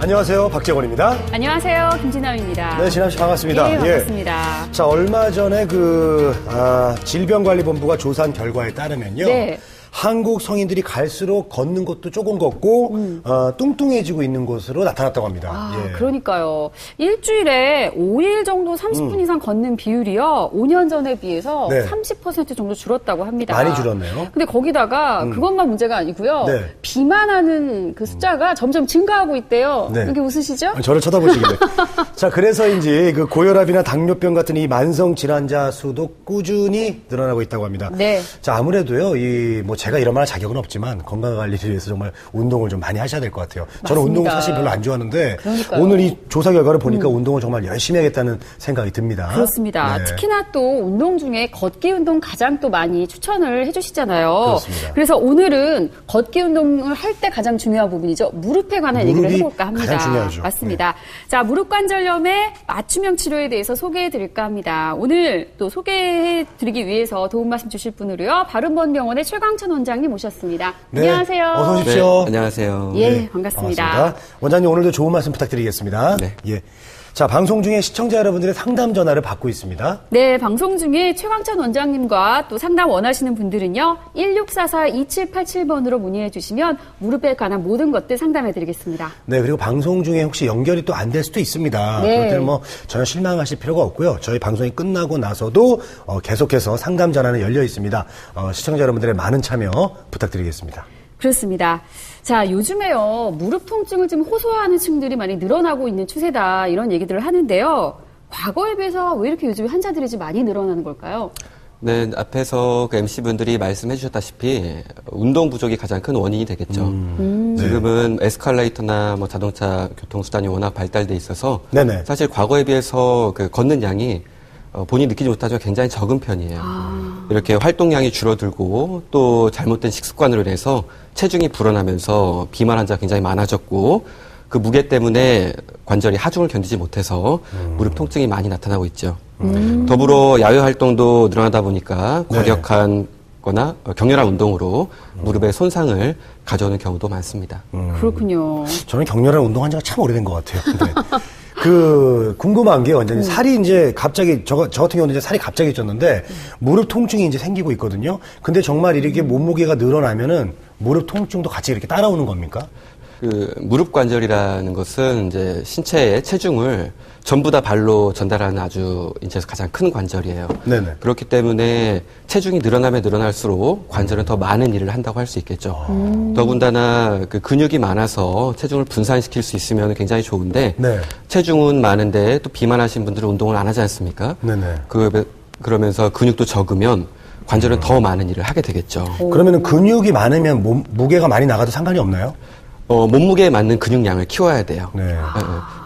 안녕하세요. 박재권입니다. 안녕하세요. 김진아입니다. 네, 진아 씨 반갑습니다. 네, 반갑습니다. 자, 얼마 전에 질병관리본부가 조사한 결과에 따르면요. 네. 한국 성인들이 갈수록 걷는 곳도 조금 걷고 뚱뚱해지고 있는 것으로 나타났다고 합니다. 그러니까요. 일주일에 5일 정도 30분 이상 걷는 비율이요. 5년 전에 비해서 30% 정도 줄었다고 합니다. 많이 줄었네요. 근데 거기다가 그것만 문제가 아니고요. 네. 비만하는 그 숫자가 점점 증가하고 있대요. 네. 이게 웃으시죠? 저를 쳐다보시길래. 자, 그래서인지 그 고혈압이나 당뇨병 같은 이 만성 질환자 수도 꾸준히 늘어나고 있다고 합니다. 네. 자, 아무래도요, 제가 이런 말 할 자격은 없지만 건강관리를 위해서 정말 운동을 좀 많이 하셔야 될 것 같아요. 저는 맞습니다. 운동을 사실 별로 안 좋아하는데 그러니까요. 오늘 이 조사 결과를 보니까 운동을 정말 열심히 하겠다는 생각이 듭니다. 그렇습니다. 네. 특히나 또 운동 중에 걷기 운동 가장 또 많이 추천을 해주시잖아요. 그렇습니다. 그래서 오늘은 걷기 운동을 할 때 가장 중요한 부분이죠. 무릎에 관한 얘기를 해볼까 합니다. 가장 중요하죠. 맞습니다. 자, 무릎 관절염의 맞춤형 치료에 대해서 소개해드릴까 합니다. 오늘 또 소개해드리기 위해서 도움 말씀 주실 분으로요. 바른번병원의 최광천 원장님 모셨습니다. 네. 안녕하세요. 어서 오십시오. 네, 안녕하세요. 예, 반갑습니다. 원장님 오늘도 좋은 말씀 부탁드리겠습니다. 네. 예. 자, 방송 중에 시청자 여러분들의 상담 전화를 받고 있습니다. 네, 방송 중에 최광천 원장님과 또 상담 원하시는 분들은요. 1644-2787번으로 문의해 주시면 무릎에 관한 모든 것들 상담해 드리겠습니다. 네, 그리고 방송 중에 혹시 연결이 또 안 될 수도 있습니다. 네. 그럴 때는 전혀 실망하실 필요가 없고요. 저희 방송이 끝나고 나서도 계속해서 상담 전화는 열려 있습니다. 시청자 여러분들의 많은 참여 부탁드리겠습니다. 그렇습니다. 자, 요즘에요, 무릎 통증을 좀 호소하는 층들이 많이 늘어나고 있는 추세다, 이런 얘기들을 하는데요. 과거에 비해서 왜 이렇게 요즘 환자들이 좀 많이 늘어나는 걸까요? 네, 앞에서 그 MC분들이 말씀해 주셨다시피 운동 부족이 가장 큰 원인이 되겠죠. 지금은 에스컬레이터나 자동차 교통수단이 워낙 발달돼 있어서 네네. 사실 과거에 비해서 그 걷는 양이 본인이 느끼지 못하지만 굉장히 적은 편이에요. 이렇게 활동량이 줄어들고 또 잘못된 식습관으로 인해서 체중이 불어나면서 비만 환자가 굉장히 많아졌고 그 무게 때문에 관절이 하중을 견디지 못해서 무릎 통증이 많이 나타나고 있죠. 더불어 야외 활동도 늘어나다 보니까 과격한 거나 격렬한 운동으로 무릎에 손상을 가져오는 경우도 많습니다. 그렇군요. 저는 격렬한 운동한 지가 참 오래된 것 같아요. 네. 궁금한 게 완전히 살이 이제 갑자기, 저 같은 경우는 이제 살이 갑자기 쪘는데 무릎 통증이 이제 생기고 있거든요. 근데 정말 이렇게 몸무게가 늘어나면은 무릎 통증도 같이 이렇게 따라오는 겁니까? 그 무릎 관절이라는 것은 이제 신체의 체중을 전부 다 발로 전달하는 아주 인체에서 가장 큰 관절이에요. 네네. 그렇기 때문에 체중이 늘어나면 늘어날수록 관절은 더 많은 일을 한다고 할 수 있겠죠. 더군다나 그 근육이 많아서 체중을 분산시킬 수 있으면 굉장히 좋은데 네. 체중은 많은데 또 비만하신 분들은 운동을 안 하지 않습니까? 네네. 그러면서 근육도 적으면 관절은 더 많은 일을 하게 되겠죠. 그러면은 근육이 많으면 무게가 많이 나가도 상관이 없나요? 몸무게에 맞는 근육량을 키워야 돼요. 네.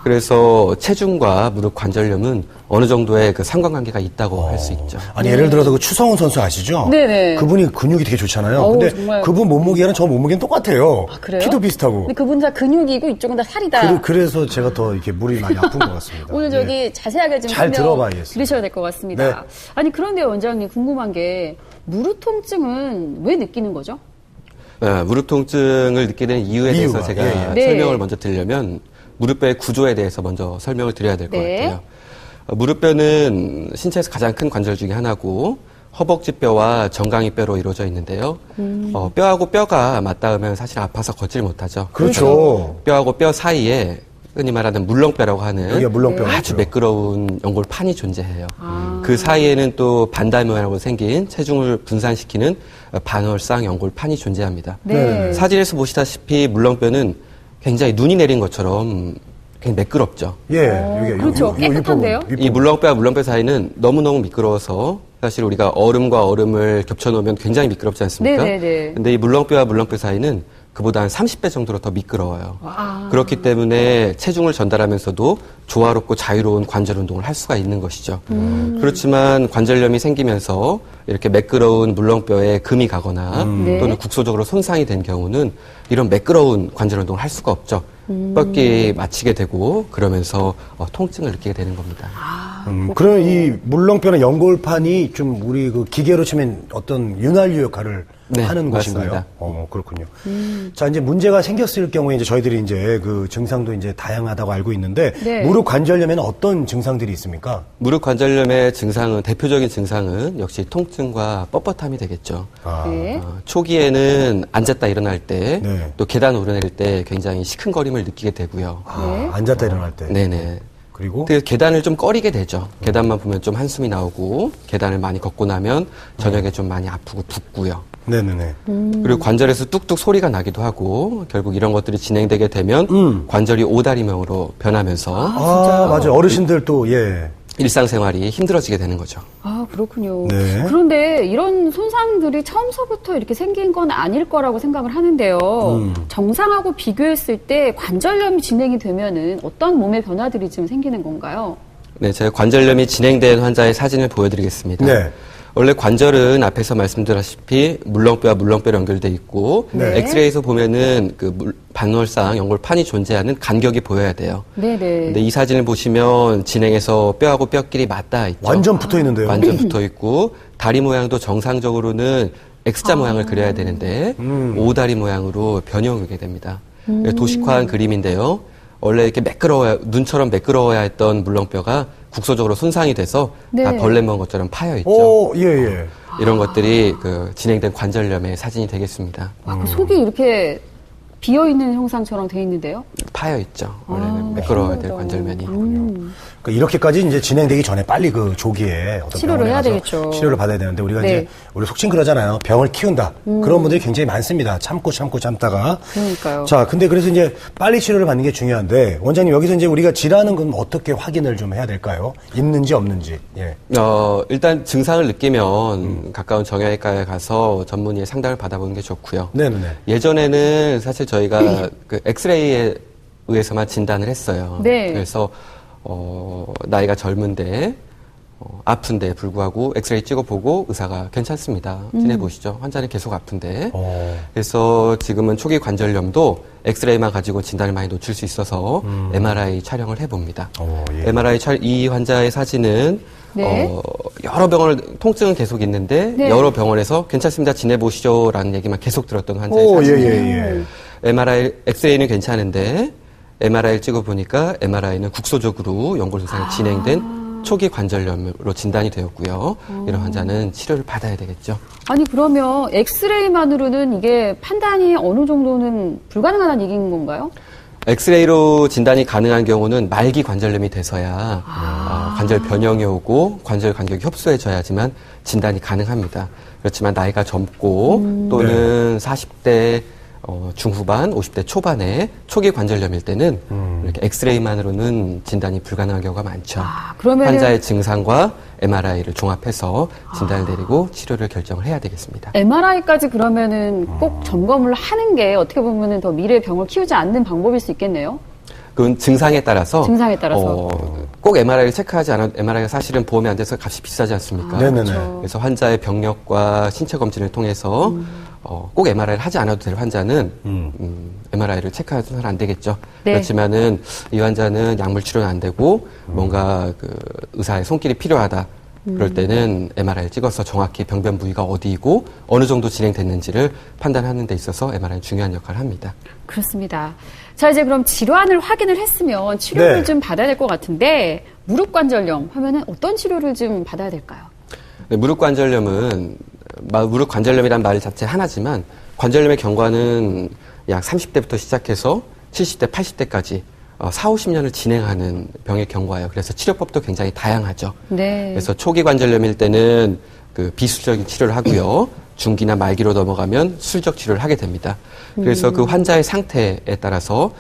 그래서 체중과 무릎 관절염은 어느 정도의 그 상관관계가 있다고 할 수 있죠. 아니, 예를 들어서 그 추성훈 선수 아시죠? 네네. 그분이 근육이 되게 좋잖아요. 어우, 근데 정말. 그분 몸무게랑 저 몸무게는 똑같아요. 아, 그래요? 키도 비슷하고. 근데 그분 다 근육이고 이쪽은 다 살이다. 그래서 제가 더 이렇게 물이 많이 아픈 것 같습니다. 오늘 예. 자세하게 좀 잘 들어봐야겠어요. 들으셔야 될 것 같습니다. 네. 아니, 그런데 원장님 궁금한 게 무릎 통증은 왜 느끼는 거죠? 무릎 통증을 느끼게 된 이유에 대해서 제가 네. 설명을 먼저 드리려면 무릎뼈의 구조에 대해서 먼저 설명을 드려야 될 것 네. 같아요. 무릎뼈는 신체에서 가장 큰 관절 중에 하나고 허벅지뼈와 정강이뼈로 이루어져 있는데요. 뼈하고 뼈가 맞닿으면 사실 아파서 걷질 못하죠. 그렇죠. 뼈하고 뼈 사이에 흔히 말하는 물렁뼈라고 하는 여기가 물렁뼈 아주 맞죠. 매끄러운 연골판이 존재해요. 그 사이에는 또 반달 모양으로 생긴 체중을 분산시키는 반월상 연골판이 존재합니다. 네. 사진에서 보시다시피 물렁뼈는 굉장히 눈이 내린 것처럼 굉장히 매끄럽죠. 예, 여기 그렇죠. 깨끗한데요? 이 물렁뼈와 물렁뼈 사이는 너무너무 미끄러워서 사실 우리가 얼음과 얼음을 겹쳐놓으면 굉장히 미끄럽지 않습니까? 네네네. 근데 이 물렁뼈와 물렁뼈 사이는 그보다 한 30배 정도로 더 미끄러워요. 와. 그렇기 때문에 체중을 전달하면서도 조화롭고 자유로운 관절 운동을 할 수가 있는 것이죠. 그렇지만 관절염이 생기면서 이렇게 매끄러운 물렁뼈에 금이 가거나 네. 또는 국소적으로 손상이 된 경우는 이런 매끄러운 관절 운동을 할 수가 없죠. 뻗기 맞추게 되고 그러면서 통증을 느끼게 되는 겁니다. 그럼 이 물렁뼈나 연골판이 좀 우리 그 기계로 치면 어떤 윤활유 역할을 네, 하는 곳인가요? 맞습니다. 그렇군요. 자, 이제 문제가 생겼을 경우에 이제 저희들이 이제 그 증상도 이제 다양하다고 알고 있는데 네. 무릎 관절염에는 어떤 증상들이 있습니까? 무릎 관절염의 증상은 대표적인 증상은 역시 통증과 뻣뻣함이 되겠죠. 네. 초기에는 앉았다 일어날 때, 네. 또 계단 오르내릴 때 굉장히 시큰거림을 느끼게 되고요. 네. 앉았다 일어날 때. 네네. 그리고 그 계단을 좀 꺼리게 되죠. 계단만 보면 좀 한숨이 나오고, 계단을 많이 걷고 나면 저녁에 좀 많이 아프고 붓고요. 네네네. 그리고 관절에서 뚝뚝 소리가 나기도 하고, 결국 이런 것들이 진행되게 되면 관절이 오다리형으로 변하면서 맞아요. 어르신들 또 예. 일상생활이 힘들어지게 되는 거죠. 아, 그렇군요. 네. 그런데 이런 손상들이 처음서부터 이렇게 생긴 건 아닐 거라고 생각을 하는데요. 정상하고 비교했을 때 관절염이 진행이 되면은 어떤 몸의 변화들이 지금 생기는 건가요? 네, 제가 관절염이 진행된 환자의 사진을 보여드리겠습니다. 네. 원래 관절은 앞에서 말씀드렸다시피 물렁뼈와 물렁뼈로 연결돼 있고 네. 엑스레이에서 보면은 그 반월상 연골판이 존재하는 간격이 보여야 돼요. 네네. 근데 이 사진을 보시면 진행해서 뼈하고 뼈끼리 맞닿아 있죠. 완전 붙어 있는데요. 완전 붙어 있고 다리 모양도 정상적으로는 X자 모양을 그려야 되는데 오다리 모양으로 변형이 오게 됩니다. 도식화한 그림인데요. 원래 이렇게 매끄러워야 눈처럼 매끄러워야 했던 물렁뼈가 국소적으로 손상이 돼서 네. 다 벌레 먹은 것처럼 파여 있죠. 오, 예, 예. 이런 것들이 그 진행된 관절염의 사진이 되겠습니다. 아, 그 속이 이렇게 비어있는 형상처럼 돼 있는데요? 파여 있죠. 원래는 매끄러워야 될 관절면이. 그러니까 이렇게까지 이제 진행되기 전에 빨리 그 조기에 어떤 치료를 병원에 해야 가서 되겠죠. 치료를 받아야 되는데 우리가 네. 이제 우리 속칭 그러잖아요. 병을 키운다. 그런 분들이 굉장히 많습니다. 참다가. 그러니까요. 자, 근데 그래서 이제 빨리 치료를 받는 게 중요한데 원장님 여기서 이제 우리가 질환은 그럼 어떻게 확인을 좀 해야 될까요? 있는지 없는지. 예. 일단 증상을 느끼면 가까운 정형외과에 가서 전문의의 상담을 받아보는 게 좋고요. 네네네. 예전에는 사실 저희가 그 엑스레이에 의해서만 진단을 했어요. 네. 그래서 나이가 젊은데 아픈데 불구하고 엑스레이 찍어보고 의사가 괜찮습니다. 지내보시죠. 환자는 계속 아픈데. 그래서 지금은 초기 관절염도 엑스레이만 가지고 진단을 많이 놓칠 수 있어서 MRI 촬영을 해봅니다. 예. 이 환자의 사진은 네. 여러 병원을 통증은 계속 있는데 네. 여러 병원에서 괜찮습니다. 지내보시죠라는 얘기만 계속 들었던 환자의 오, 예, 사진이에요. 예, 예. MRI, 엑스레이는 괜찮은데 MRI를 찍어보니까 MRI는 국소적으로 연골 손상이 진행된 초기 관절염으로 진단이 되었고요. 이런 환자는 치료를 받아야 되겠죠. 아니, 그러면 엑스레이만으로는 이게 판단이 어느 정도는 불가능하다는 얘기인 건가요? 엑스레이로 진단이 가능한 경우는 말기 관절염이 돼서야 관절 변형이 오고 관절 간격이 협소해져야지만 진단이 가능합니다. 그렇지만 나이가 젊고 또는 40대 중후반, 50대 초반에 초기 관절염일 때는 이렇게 엑스레이만으로는 진단이 불가능한 경우가 많죠. 그러면은 환자의 증상과 MRI를 종합해서 진단을 내리고 치료를 결정을 해야 되겠습니다. MRI까지 그러면은 꼭 점검을 하는 게 어떻게 보면은 더 미래 병을 키우지 않는 방법일 수 있겠네요. 그건 증상에 따라서 꼭 MRI를 체크하지 않아도 MRI가 사실은 보험이 안 돼서 값이 비싸지 않습니까? 네네네. 그렇죠. 그래서 환자의 병력과 신체 검진을 통해서 꼭 MRI를 하지 않아도 될 환자는 MRI를 체크하지는 안 되겠죠. 네. 그렇지만은 이 환자는 약물 치료는 안 되고 뭔가 그 의사의 손길이 필요하다. 그럴 때는 MRI를 찍어서 정확히 병변 부위가 어디이고 어느 정도 진행됐는지를 판단하는 데 있어서 MRI는 중요한 역할을 합니다. 그렇습니다. 자, 이제 그럼 질환을 확인을 했으면 치료를 네. 좀 받아야 될 것 같은데 무릎 관절염 하면은 어떤 치료를 좀 받아야 될까요? 네, 무릎 관절염은 무릎 관절염이란 말 자체 하나지만 관절염의 경과는 약 30대부터 시작해서 70대, 80대까지 4, 50년을 진행하는 병의 경과예요. 그래서 치료법도 굉장히 다양하죠. 네. 그래서 초기 관절염일 때는 그 비술적인 치료를 하고요. 중기나 말기로 넘어가면 술적 치료를 하게 됩니다. 그래서 그 환자의 상태에 따라서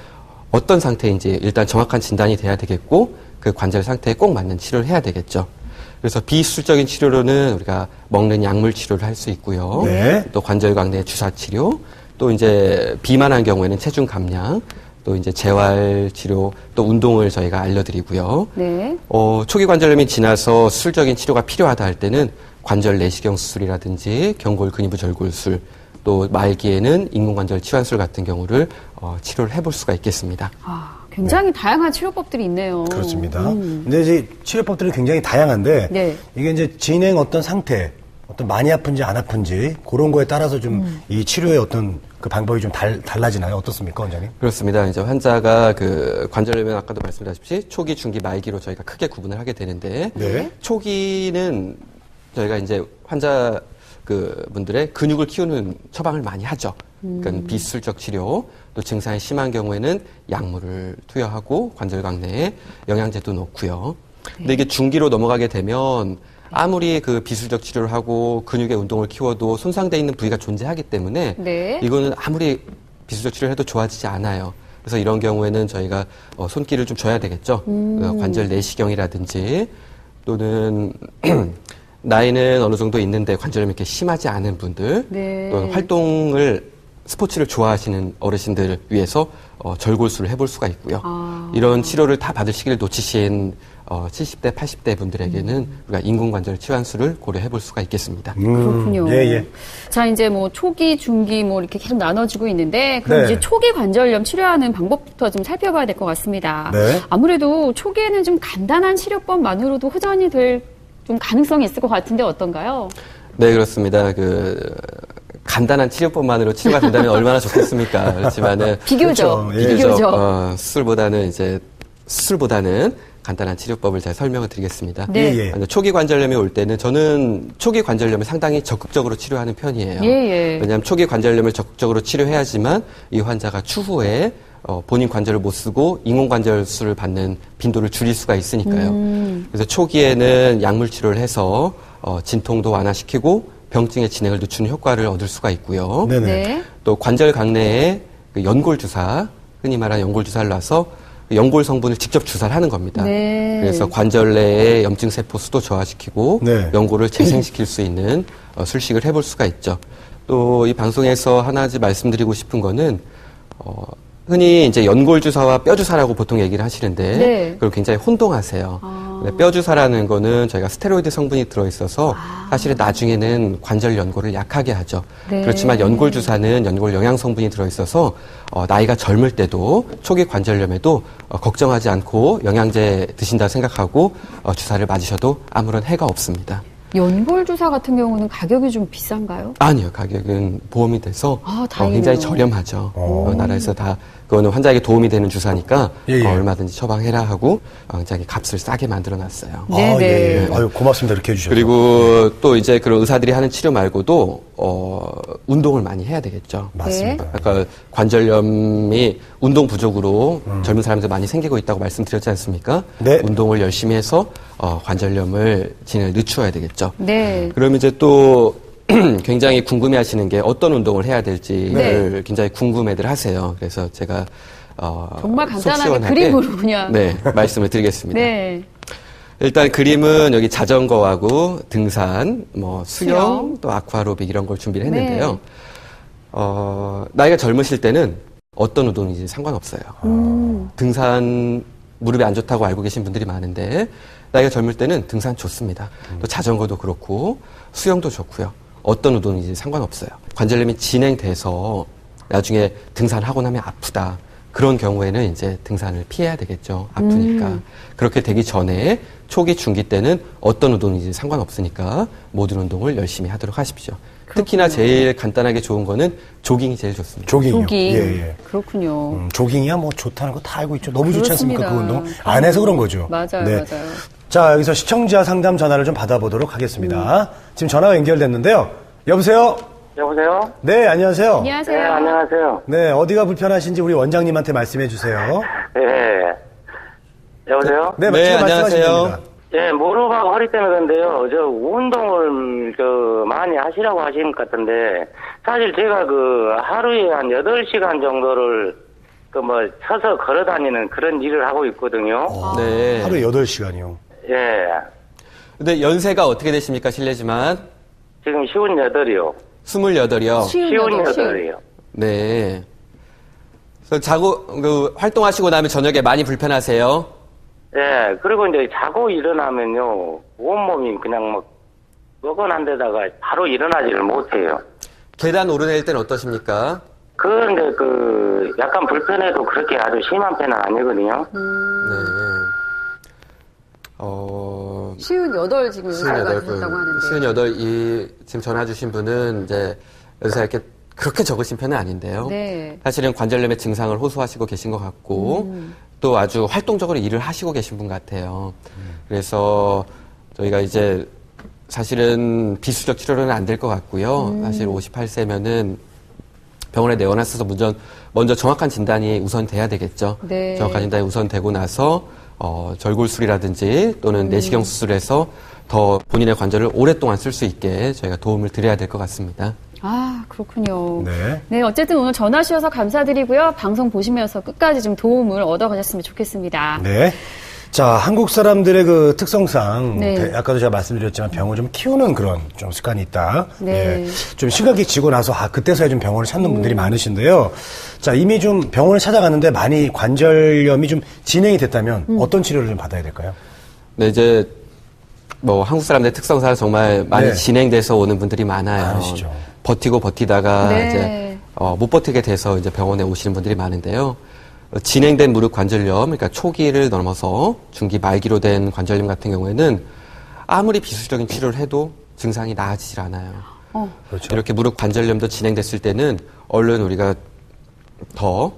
어떤 상태인지 일단 정확한 진단이 돼야 되겠고 그 관절 상태에 꼭 맞는 치료를 해야 되겠죠. 그래서 비수술적인 치료로는 우리가 먹는 약물 치료를 할 수 있고요. 네. 또 관절광 내 주사 치료, 또 이제 비만한 경우에는 체중 감량, 또 이제 재활 치료, 또 운동을 저희가 알려드리고요. 네. 초기 관절염이 지나서 수술적인 치료가 필요하다 할 때는 관절 내시경 수술이라든지 경골 근위부 절골술, 또 말기에는 인공관절 치환술 같은 경우를 치료를 해볼 수가 있겠습니다. 굉장히 다양한 치료법들이 있네요. 그렇습니다. 근데 이제 치료법들은 굉장히 다양한데 네. 이게 이제 진행 어떤 상태 어떤 많이 아픈지 안 아픈지 그런 거에 따라서 좀 이 치료의 어떤 그 방법이 좀 달라지나요? 어떻습니까, 원장님? 그렇습니다. 이제 환자가 그 관절염은 아까도 말씀드렸다시피 초기, 중기, 말기로 저희가 크게 구분을 하게 되는데 네. 초기는 저희가 이제 환자 그 분들의 근육을 키우는 처방을 많이 하죠. 그러니까 비수술적 치료, 또 증상이 심한 경우에는 약물을 투여하고 관절 강내에 영양제도 넣고요. 근데 이게 중기로 넘어가게 되면 아무리 그 비수술적 치료를 하고 근육의 운동을 키워도 손상돼 있는 부위가 존재하기 때문에 네. 이거는 아무리 비수술적 치료를 해도 좋아지지 않아요. 그래서 이런 경우에는 저희가 손길을 좀 줘야 되겠죠. 관절 내시경이라든지 또는 나이는 어느 정도 있는데 관절염이 이렇게 심하지 않은 분들, 네. 또는 스포츠를 좋아하시는 어르신들을 위해서 절골술을 해볼 수가 있고요. 이런 치료를 다 받을 시기를 놓치신 70대, 80대 분들에게는 우리가 인공관절 치환술을 고려해볼 수가 있겠습니다. 그렇군요. 예, 예. 자, 이제 뭐 초기, 중기 뭐 이렇게 계속 나눠지고 있는데 그럼 네. 이제 초기 관절염 치료하는 방법부터 좀 살펴봐야 될 것 같습니다. 네. 아무래도 초기에는 좀 간단한 치료법만으로도 호전이 될 좀 가능성이 있을 것 같은데 어떤가요? 네, 그렇습니다. 간단한 치료법만으로 치료가 된다면 얼마나 좋겠습니까? 그렇지만은 비교적, 그렇죠. 예. 비교적 수술보다는 간단한 치료법을 제가 설명을 드리겠습니다. 네. 예, 예. 초기 관절염이 올 때는 저는 초기 관절염을 상당히 적극적으로 치료하는 편이에요. 예, 예. 왜냐하면 초기 관절염을 적극적으로 치료해야지만 이 환자가 추후에 본인 관절을 못 쓰고 인공관절술을 받는 빈도를 줄일 수가 있으니까요. 그래서 초기에는 약물 치료를 해서 진통도 완화시키고 병증의 진행을 늦추는 효과를 얻을 수가 있고요. 네네. 네. 또 관절 강내에 그 연골 주사, 흔히 말하는 연골 주사를 놔서 연골 성분을 직접 주사를 하는 겁니다. 네. 그래서 관절 내의 염증 세포 수도 저하시키고 네. 연골을 재생시킬 수 있는 술식을 해볼 수가 있죠. 또 이 방송에서 하나지 말씀드리고 싶은 거는 흔히 이제 연골 주사와 뼈 주사라고 보통 얘기를 하시는데 네. 그걸 굉장히 혼동하세요. 근데 뼈 주사라는 거는 저희가 스테로이드 성분이 들어있어서 사실은 나중에는 관절 연골을 약하게 하죠. 네. 그렇지만 연골 주사는 연골 영양 성분이 들어있어서 나이가 젊을 때도 초기 관절염에도 걱정하지 않고 영양제 드신다 생각하고 주사를 맞으셔도 아무런 해가 없습니다. 연골 주사 같은 경우는 가격이 좀 비싼가요? 아니요, 가격은 보험이 돼서 다행이네요. 굉장히 저렴하죠. 나라에서 다 그거는 환자에게 도움이 되는 주사니까 예, 예. 얼마든지 처방해라 하고 굉장히 값을 싸게 만들어놨어요. 네, 아, 네. 예, 예. 아유, 고맙습니다. 이렇게 해주셔서. 그리고 또 이제 그런 의사들이 하는 치료 말고도 운동을 많이 해야 되겠죠. 맞습니다. 아까 관절염이 운동 부족으로 젊은 사람들 많이 생기고 있다고 말씀드렸지 않습니까? 네. 운동을 열심히 해서 관절염을 진행을 늦추어야 되겠죠. 네. 그럼 이제 또 굉장히 궁금해하시는 게 어떤 운동을 해야 될지를 굉장히 궁금해들 하세요. 그래서 제가 정말 속 간단하게 시원하게 그림으로 그냥. 네, 말씀을 드리겠습니다. 네. 일단 그림은 여기 자전거하고 등산, 수영, 또 아쿠아로빅 이런 걸 준비를 했는데요. 네. 나이가 젊으실 때는 어떤 운동인지 상관없어요. 등산 무릎에 안 좋다고 알고 계신 분들이 많은데 나이가 젊을 때는 등산 좋습니다. 또 자전거도 그렇고 수영도 좋고요. 어떤 운동인지 상관없어요. 관절염이 진행돼서 나중에 등산하고 나면 아프다. 그런 경우에는 이제 등산을 피해야 되겠죠. 아프니까. 그렇게 되기 전에 초기, 중기 때는 어떤 운동인지 상관없으니까 모든 운동을 열심히 하도록 하십시오. 특히나 제일 간단하게 좋은 거는 조깅이 제일 좋습니다. 조깅이요. 조깅. 예, 예. 그렇군요. 조깅이야 뭐 좋다는 거 다 알고 있죠. 너무 좋지 않습니까? 그 그렇습니다. 운동. 안 해서 그런 거죠. 맞아요, 네. 맞아요. 자, 여기서 시청자 상담 전화를 좀 받아보도록 하겠습니다. 지금 전화가 연결됐는데요. 여보세요? 여보세요? 네, 안녕하세요. 안녕하세요. 네, 안녕하세요. 네, 어디가 불편하신지 우리 원장님한테 말씀해 주세요. 예. 여보세요? 네, 네, 지금 말씀하시면 안녕하세요. 됩니다. 예, 무릎하고 허리 때문에 그런데요. 저 운동을 많이 하시라고 하시는 것 같은데, 사실 제가 하루에 한 8시간 정도를 서서 걸어 다니는 그런 일을 하고 있거든요. 네. 하루에 8시간이요. 예. 근데 연세가 어떻게 되십니까? 실례지만. 지금 58이요. 28이요. 58이요. 네. 그래서 활동하시고 나면 저녁에 많이 불편하세요? 예, 그리고 이제 자고 일어나면요, 온몸이 그냥 뻐근한 데다가 바로 일어나지를 못해요. 계단 오르내릴 때는 어떠십니까? 그런데 약간 불편해도 그렇게 아주 심한 편은 아니거든요. 네. 58 지금 의사가 58분, 되셨다고 하는데. 58, 지금 전화 주신 분은 이제 연세가 이렇게 그렇게 적으신 편은 아닌데요. 네. 사실은 관절염의 증상을 호소하시고 계신 것 같고, 또 아주 활동적으로 일을 하시고 계신 분 같아요. 그래서 저희가 이제 사실은 비수적 치료는 안 될 것 같고요. 사실 58세면은 병원에 내원하셔서 먼저 정확한 진단이 우선 돼야 되겠죠. 네. 정확한 진단이 우선 되고 나서 절골술이라든지 또는 내시경 수술해서 더 본인의 관절을 오랫동안 쓸 수 있게 저희가 도움을 드려야 될 것 같습니다. 아, 그렇군요. 네. 네, 어쨌든 오늘 전화 주셔서 감사드리고요. 방송 보시면서 끝까지 좀 도움을 얻어가셨으면 좋겠습니다. 네. 자, 한국 사람들의 그 특성상, 네. 아까도 제가 말씀드렸지만 병을 좀 키우는 그런 좀 습관이 있다. 네. 예. 좀 심각하게 지고 나서, 그때서야 좀 병원을 찾는 분들이 많으신데요. 자, 이미 좀 병원을 찾아갔는데 많이 관절염이 좀 진행이 됐다면 어떤 치료를 좀 받아야 될까요? 네, 이제 한국 사람들의 특성상 정말 많이 네. 진행돼서 오는 분들이 많아요. 많으시죠. 버티다가 네. 이제 못 버티게 돼서 이제 병원에 오시는 분들이 많은데요. 진행된 무릎 관절염, 그러니까 초기를 넘어서 중기 말기로 된 관절염 같은 경우에는 아무리 비수적인 치료를 해도 증상이 나아지질 않아요. 그렇죠. 이렇게 무릎 관절염도 진행됐을 때는 얼른 우리가 더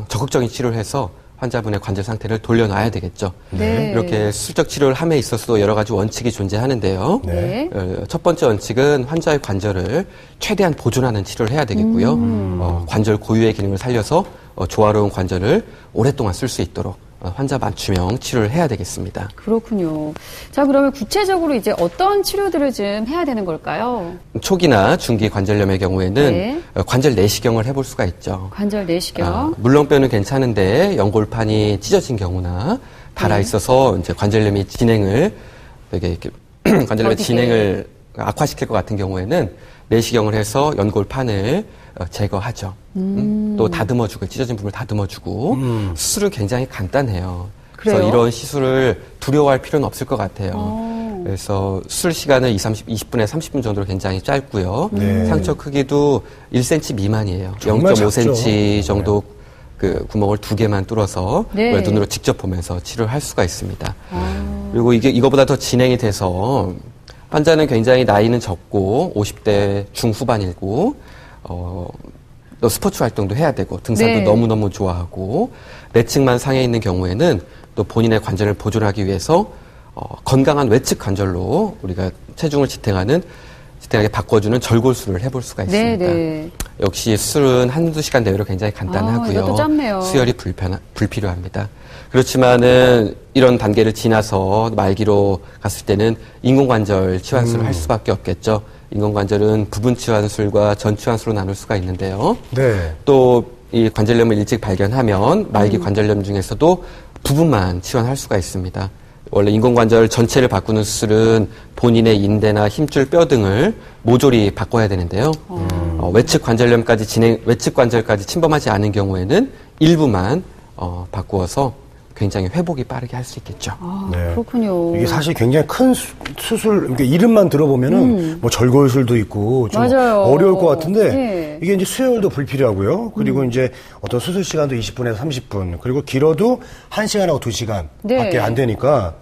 적극적인 치료를 해서 환자분의 관절 상태를 돌려놔야 되겠죠. 네. 이렇게 수술적 치료를 함에 있어서도 여러 가지 원칙이 존재하는데요. 네. 첫 번째 원칙은 환자의 관절을 최대한 보존하는 치료를 해야 되겠고요. 관절 고유의 기능을 살려서 조화로운 관절을 오랫동안 쓸 수 있도록 환자 맞춤형 치료를 해야 되겠습니다. 그렇군요. 자, 그러면 구체적으로 이제 어떤 치료들을 좀 해야 되는 걸까요? 초기나 중기 관절염의 경우에는 네. 관절 내시경을 해볼 수가 있죠. 관절 내시경. 물렁뼈는 괜찮은데 연골판이 찢어진 경우나 닳아 있어서 이제 관절염이 진행을 되게 이렇게 관절염의 더디게. 진행을 악화시킬 것 같은 경우에는 내시경을 해서 연골판을 제거하죠. 또 다듬어주고 찢어진 부분을 다듬어주고 수술은 굉장히 간단해요. 그래요? 그래서 이런 시술을 두려워할 필요는 없을 것 같아요. 그래서 수술 시간은 20분에 30분 정도로 굉장히 짧고요. 네. 상처 크기도 1cm 미만이에요. 정말 0.5cm 작죠. 정도 그 구멍을 2개만 뚫어서 네. 눈으로 직접 보면서 치료를 할 수가 있습니다. 그리고 이거보다 더 진행이 돼서 환자는 굉장히 나이는 적고 50대 중후반이고 또 스포츠 활동도 해야 되고 등산도 네. 너무너무 좋아하고 내측만 상해 있는 경우에는 또 본인의 관절을 보존하기 위해서 건강한 외측 관절로 우리가 체중을 지탱하게 바꿔주는 절골술을 해볼 수가 있습니다. 네. 역시 수술은 한두 시간 내외로 굉장히 간단하고요. 이것도 짧네요. 수혈이 불필요합니다. 그렇지만은 이런 단계를 지나서 말기로 갔을 때는 인공관절 치환술을 할 수밖에 없겠죠. 인공관절은 부분 치환술과 전 치환술로 나눌 수가 있는데요. 네. 또 이 관절염을 일찍 발견하면 말기 관절염 중에서도 부분만 치환할 수가 있습니다. 원래 인공관절 전체를 바꾸는 수술은 본인의 인대나 힘줄, 뼈 등을 모조리 바꿔야 되는데요. 외측 관절까지 침범하지 않은 경우에는 일부만 바꾸어서 굉장히 회복이 빠르게 할 수 있겠죠. 네. 그렇군요. 이게 사실 굉장히 큰 수술, 그러니까 이름만 들어보면은 뭐 절골술도 있고 좀 맞아요. 어려울 것 같은데 네. 이게 이제 수혈도 불필요하고요. 그리고 이제 어떤 수술 시간도 20분에서 30분, 그리고 길어도 1시간하고 2시간 네. 밖에 안 되니까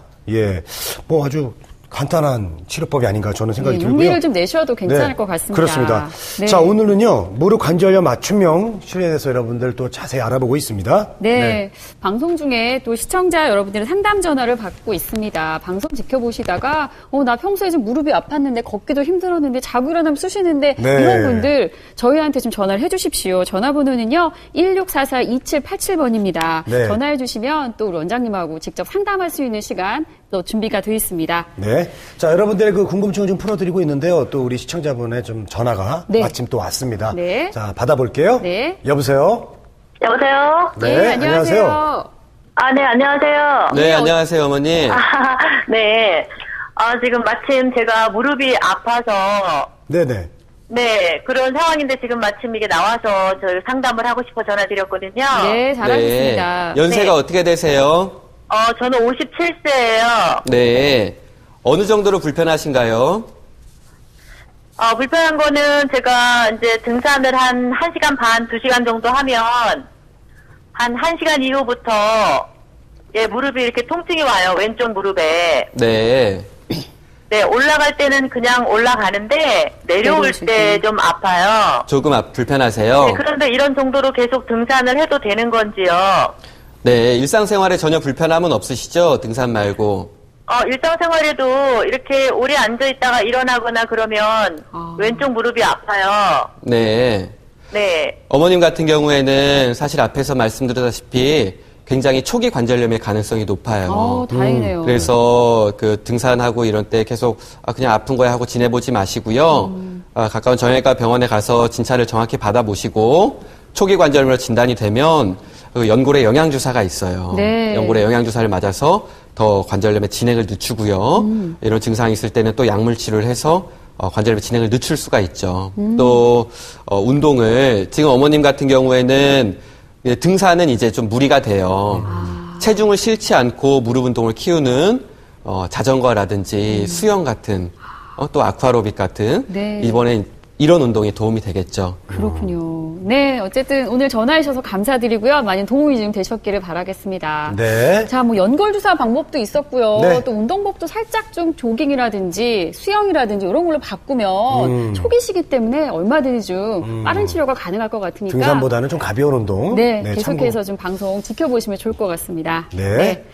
뭐 아주 간단한 치료법이 아닌가 저는 생각이 들고요. 용기를 좀 내셔도 괜찮을 것 같습니다. 그렇습니다. 네. 자, 오늘은요, 무릎 관절염 맞춤형 치료에 대해서 여러분들 또 자세히 알아보고 있습니다. 네. 방송 중에 또 시청자 여러분들의 상담 전화를 받고 있습니다. 방송 지켜보시다가, 나 평소에 좀 무릎이 아팠는데, 걷기도 힘들었는데, 자고 일어나면 쑤시는데, 네. 이런 분들 저희한테 좀 전화를 해주십시오. 전화번호는요, 1644-2787번입니다. 네. 전화해주시면 또 우리 원장님하고 직접 상담할 수 있는 시간 또 준비가 되어 있습니다. 네. 자, 여러분들의 그 궁금증을 좀 풀어드리고 있는데요. 또 우리 시청자분의 좀 전화가 네. 마침 또 왔습니다. 네. 자, 받아볼게요. 네. 여보세요? 여보세요? 네, 안녕하세요. 네, 안녕하세요. 네, 안녕하세요, 어머니. 네. 지금 마침 제가 무릎이 아파서, 네네. 네, 그런 상황인데 지금 마침 이게 나와서 저희 상담을 하고 싶어 전화드렸거든요. 네, 잘하셨습니다. 네. 연세가 네. 어떻게 되세요? 저는 57세예요. 네. 어느 정도로 불편하신가요? 불편한 거는 제가 이제 등산을 한 1시간 반, 2시간 정도 하면, 한 1시간 이후부터, 무릎이 이렇게 통증이 와요. 왼쪽 무릎에. 네. 네, 올라갈 때는 그냥 올라가는데 내려올 내려오실 때 때. 좀 아파요. 조금 불편하세요. 네, 그런데 이런 정도로 계속 등산을 해도 되는 건지요? 네, 일상생활에 전혀 불편함은 없으시죠? 등산 말고. 일상생활에도 이렇게 오래 앉아 있다가 일어나거나 그러면 왼쪽 무릎이 아파요. 네. 네. 어머님 같은 경우에는 사실 앞에서 말씀드렸다시피 굉장히 초기 관절염의 가능성이 높아요. 다행이네요. 그래서 그 등산하고 이런 때 계속 그냥 아픈 거야 하고 지내보지 마시고요. 가까운 정형외과 병원에 가서 진찰을 정확히 받아보시고 초기 관절염으로 진단이 되면 그 연골에 영양주사가 있어요. 네. 연골에 영양주사를 맞아서 더 관절염의 진행을 늦추고요. 이런 증상이 있을 때는 또 약물 치료를 해서 관절염의 진행을 늦출 수가 있죠. 또 운동을 지금 어머님 같은 경우에는 등산은 이제 좀 무리가 돼요. 체중을 실지 않고 무릎 운동을 키우는 자전거라든지 수영 같은 또 아쿠아로빅 같은 네. 이번에 이런 운동이 도움이 되겠죠. 그렇군요. 네, 어쨌든 오늘 전화해 주셔서 감사드리고요. 많은 도움이 좀 되셨기를 바라겠습니다. 네. 자, 뭐 연골주사 방법도 있었고요. 네. 또 운동법도 살짝 좀 조깅이라든지 수영이라든지 이런 걸로 바꾸면 초기 시기 때문에 얼마든지 좀 빠른 치료가 가능할 것 같으니까 등산보다는 좀 가벼운 운동. 네, 참고. 계속해서 좀 방송 지켜보시면 좋을 것 같습니다. 네.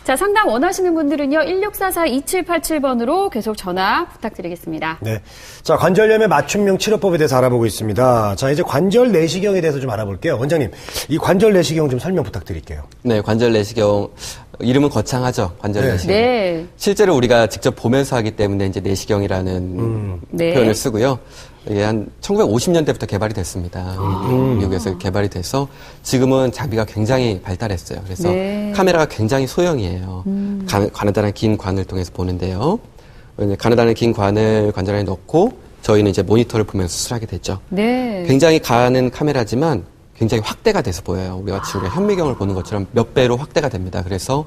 자, 상담 원하시는 분들은요, 1644-2787번으로 계속 전화 부탁드리겠습니다. 네. 자, 관절염의 맞춤형 치료법에 대해서 알아보고 있습니다. 자, 이제 관절 내시경에 대해서 좀 알아볼게요. 원장님, 이 관절 내시경 좀 설명 부탁드릴게요. 네, 관절 내시경 이름은 거창하죠. 관절 네. 내시경. 네. 실제로 우리가 직접 보면서 하기 때문에 이제 내시경이라는 네. 표현을 쓰고요. 이게 한 1950년대부터 개발이 됐습니다. 미국에서 개발이 돼서 지금은 장비가 굉장히 발달했어요. 그래서 네. 카메라가 굉장히 소형이에요. 가느다란 긴 관을 통해서 보는데요. 가느다란 긴 관을 관절 안에 넣고 저희는 이제 모니터를 보면서 수술하게 됐죠. 네. 굉장히 가는 카메라지만 굉장히 확대가 돼서 보여요. 우리가 현미경을 보는 것처럼 몇 배로 확대가 됩니다. 그래서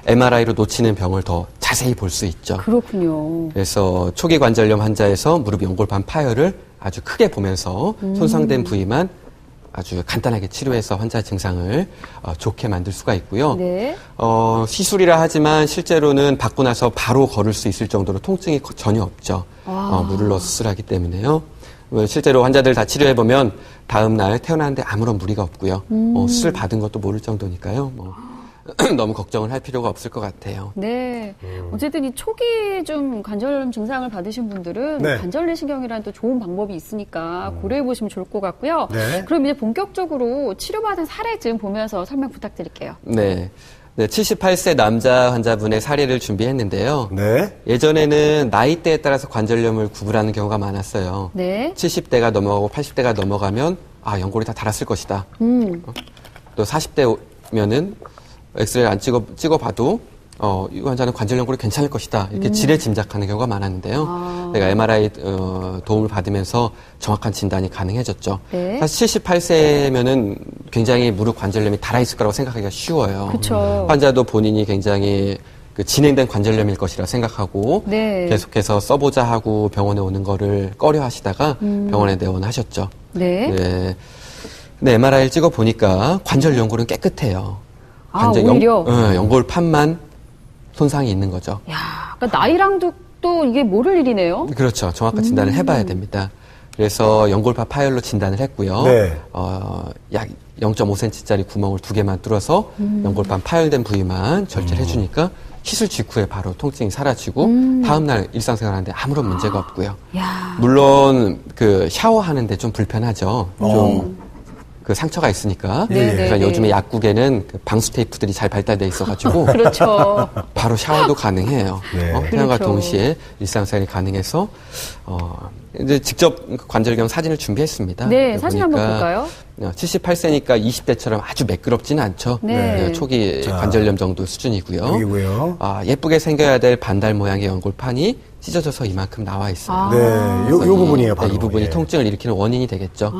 MRI로 놓치는 병을 더 자세히 볼 수 있죠. 그렇군요. 그래서 초기 관절염 환자에서 무릎 연골판 파열을 아주 크게 보면서 손상된 부위만 아주 간단하게 치료해서 환자 증상을 좋게 만들 수가 있고요. 네. 시술이라 하지만 실제로는 받고 나서 바로 걸을 수 있을 정도로 통증이 전혀 없죠. 물을 넣어 수술하기 때문에요. 실제로 환자들 다 치료해보면 다음 날 태어나는데 아무런 무리가 없고요. 수술 받은 것도 모를 정도니까요. 너무 걱정을 할 필요가 없을 것 같아요. 네. 어쨌든 이 초기 좀 관절염 증상을 받으신 분들은 네. 관절 내시경이라는 또 좋은 방법이 있으니까 고려해 보시면 좋을 것 같고요. 네. 그럼 이제 본격적으로 치료받은 사례 좀 보면서 설명 부탁드릴게요. 네. 78세 남자 환자분의 사례를 준비했는데요. 네. 예전에는 나이대에 따라서 관절염을 구분하는 경우가 많았어요. 네. 70대가 넘어가고 80대가 넘어가면 연골이 다 닳았을 것이다. 또 40대면은 엑스레이를 안 찍어봐도 이 환자는 관절 연골이 괜찮을 것이다. 이렇게 지레 짐작하는 경우가 많았는데요. 내가 MRI 도움을 받으면서 정확한 진단이 가능해졌죠. 네. 사실 78세면은 굉장히 무릎 관절염이 달아있을 거라고 생각하기가 쉬워요. 그쵸. 환자도 본인이 굉장히 진행된 관절염일 것이라 생각하고 네. 계속해서 써보자 하고 병원에 오는 거를 꺼려 하시다가 병원에 내원하셨죠. 네. 네. 근데 MRI를 찍어 보니까 관절 연골은 깨끗해요. 오히려? 연골판만 손상이 있는 거죠. 야, 그러니까 나이랑도 또 이게 모를 일이네요. 그렇죠. 정확한 진단을 해봐야 됩니다. 그래서 연골판 파열로 진단을 했고요. 네. 약 0.5cm짜리 구멍을 2개만 뚫어서 연골판 파열된 부위만 절제를 해주니까 시술 직후에 바로 통증이 사라지고 다음날 일상생활하는데 아무런 문제가 없고요. 야. 물론 샤워하는데 좀 불편하죠. 좀 상처가 있으니까. 네, 그래서 네, 요즘에 네. 약국에는 방수 테이프들이 잘 발달돼 있어가지고 그렇죠. 바로 샤워도 가능해요. 네. 태양과 그렇죠. 동시에 일상생활이 가능해서 이제 직접 관절경 사진을 준비했습니다. 네, 사진 한번 볼까요? 78세니까 20대처럼 아주 매끄럽지는 않죠. 네. 초기 자, 관절염 정도 수준이고요. 여기고요. 예쁘게 생겨야 될 반달 모양의 연골판이 찢어져서 이만큼 나와 있어요. 네. 요 부분이에요, 바로. 이 부분이 예. 통증을 일으키는 원인이 되겠죠.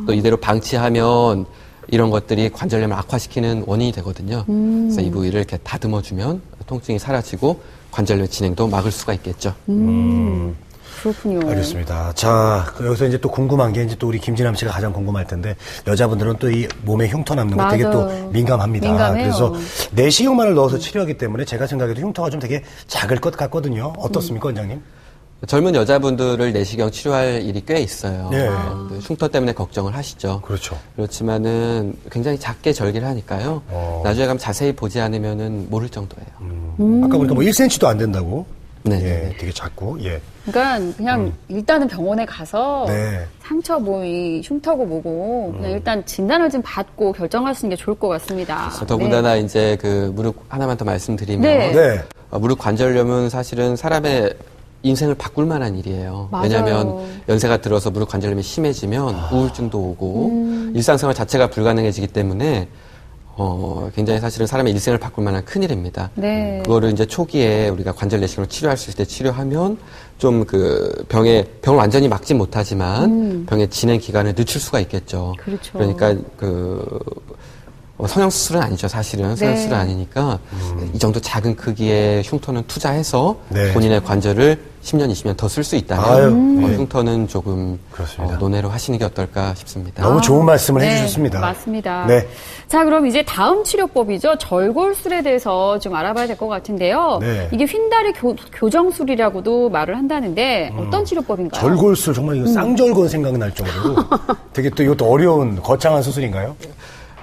또 이대로 방치하면 이런 것들이 관절염을 악화시키는 원인이 되거든요. 그래서 이 부위를 이렇게 다듬어주면 통증이 사라지고 관절염 진행도 막을 수가 있겠죠. 그렇군요. 알겠습니다. 자, 여기서 이제 또 궁금한 게 이제 또 우리 김진남 씨가 가장 궁금할 텐데 여자분들은 또 이 몸에 흉터 남는 거 되게 또 맞아요. 민감합니다. 민감해요. 그래서 내시경만을 넣어서 치료하기 때문에 제가 생각해도 흉터가 좀 되게 작을 것 같거든요. 어떻습니까, 원장님? 젊은 여자분들을 내시경 치료할 일이 꽤 있어요. 네. 흉터 때문에 걱정을 하시죠. 그렇죠. 그렇지만은 굉장히 작게 절개를 하니까요. 나중에 가면 자세히 보지 않으면은 모를 정도예요. 아까 보니까 뭐 1cm도 안 된다고. 네. 예, 되게 작고. 예. 그러니까 그냥 일단은 병원에 가서 네. 상처 이 흉터고 뭐고 그냥 일단 진단을 좀 받고 결정하시는 게 좋을 것 같습니다. 더군다나 이제 그 무릎 하나만 더 말씀드리면 네. 네. 무릎 관절염은 사실은 사람의 인생을 바꿀 만한 일이에요. 맞아요. 왜냐하면 연세가 들어서 무릎 관절염이 심해지면 우울증도 오고 일상생활 자체가 불가능해지기 때문에 굉장히 사실은 사람의 일생을 바꿀 만한 큰일입니다. 네. 그거를 이제 초기에 우리가 관절 내시경으로 치료할 수 있을 때 치료하면 좀 그 병을 완전히 막지 못하지만 병의 진행 기간을 늦출 수가 있겠죠. 그렇죠. 그러니까 성형수술은 아니죠, 사실은. 성형수술은 아니니까 이 정도 작은 크기의 흉터는 투자해서 네. 본인의 관절을 10년, 20년 더 쓸 수 있다면 아유, 네. 흉터는 조금 그렇습니다. 논외로 하시는 게 어떨까 싶습니다. 너무 좋은 말씀을 네, 해주셨습니다. 맞습니다. 네. 자, 그럼 이제 다음 치료법이죠. 절골술에 대해서 좀 알아봐야 될 것 같은데요. 네. 이게 휜다리 교정술이라고도 말을 한다는데 어떤 치료법인가요? 절골술 정말 이거 쌍절곤 생각날 정도로 되게 또 이것도 어려운 거창한 수술인가요?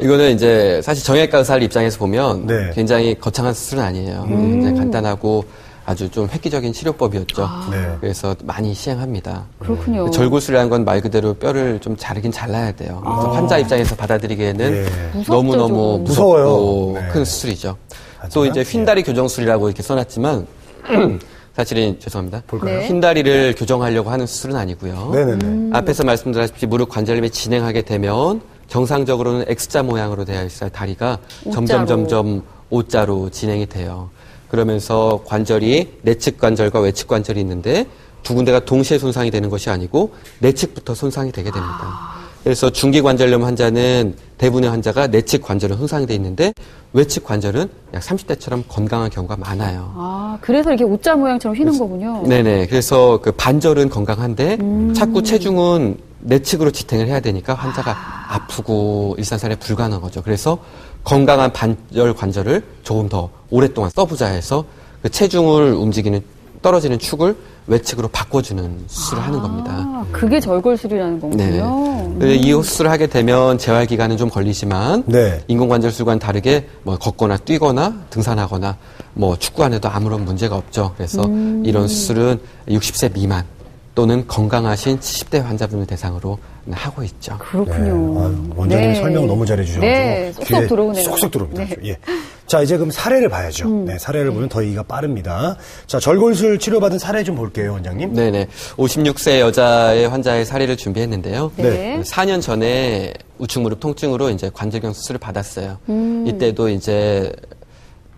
이거는 이제 사실 정형외과 의사들 입장에서 보면 네. 굉장히 거창한 수술은 아니에요. 굉장히 간단하고 아주 좀 획기적인 치료법이었죠. 네. 그래서 많이 시행합니다. 그렇군요. 절골술이라는 건 말 그대로 뼈를 좀 자르긴 잘라야 돼요. 그래서 환자 입장에서 받아들이기에는 예. 너무너무 무섭죠, 무서워요. 무섭고 네. 큰 수술이죠. 하지만, 또 이제 휜다리 교정술이라고 이렇게 써놨지만 사실은 죄송합니다. 볼까요? 네. 휜다리를 교정하려고 하는 수술은 아니고요. 네네네. 앞에서 말씀드렸다시피 무릎 관절염이 진행하게 되면 정상적으로는 X자 모양으로 되어 있어야 다리가 O자로. 점점 O자로 진행이 돼요. 그러면서 관절이 내측 관절과 외측 관절이 있는데 두 군데가 동시에 손상이 되는 것이 아니고 내측부터 손상이 되게 됩니다. 그래서 중기 관절염 환자는 대부분의 환자가 내측 관절은 손상이 돼 있는데 외측 관절은 약 30대처럼 건강한 경우가 많아요. 아, 그래서 이렇게 O자 모양처럼 휘는 거군요. 네네. 그래서 그 반절은 건강한데 자꾸 체중은 내측으로 지탱을 해야 되니까 환자가 아프고 일상생활에 불가능한 거죠. 그래서 건강한 반절 관절을 조금 더 오랫동안 써보자 해서 그 체중을 움직이는 떨어지는 축을 외측으로 바꿔주는 수술을 하는 겁니다. 아, 그게 절골술이라는 거군요. 네. 이 수술을 하게 되면 재활 기간은 좀 걸리지만 네. 인공관절술과는 다르게 뭐 걷거나 뛰거나 등산하거나 뭐 축구안에도 아무런 문제가 없죠. 그래서 이런 수술은 60세 미만 또는 건강하신 70대 환자분을 대상으로 하고 있죠. 그렇군요. 아유, 원장님이 네. 설명 너무 잘해주셔가지고 네, 쏙쏙 귀에 들어오네요. 쏙쏙 들어옵니다. 네. 예. 자, 이제 그럼 사례를 봐야죠. 네, 사례를 보면 더 얘기가 빠릅니다. 자, 절골술 치료받은 사례 좀 볼게요, 원장님. 네네. 56세 여자의 환자의 사례를 준비했는데요. 네. 4년 전에 우측 무릎 통증으로 이제 관절경 수술을 받았어요. 이때도 이제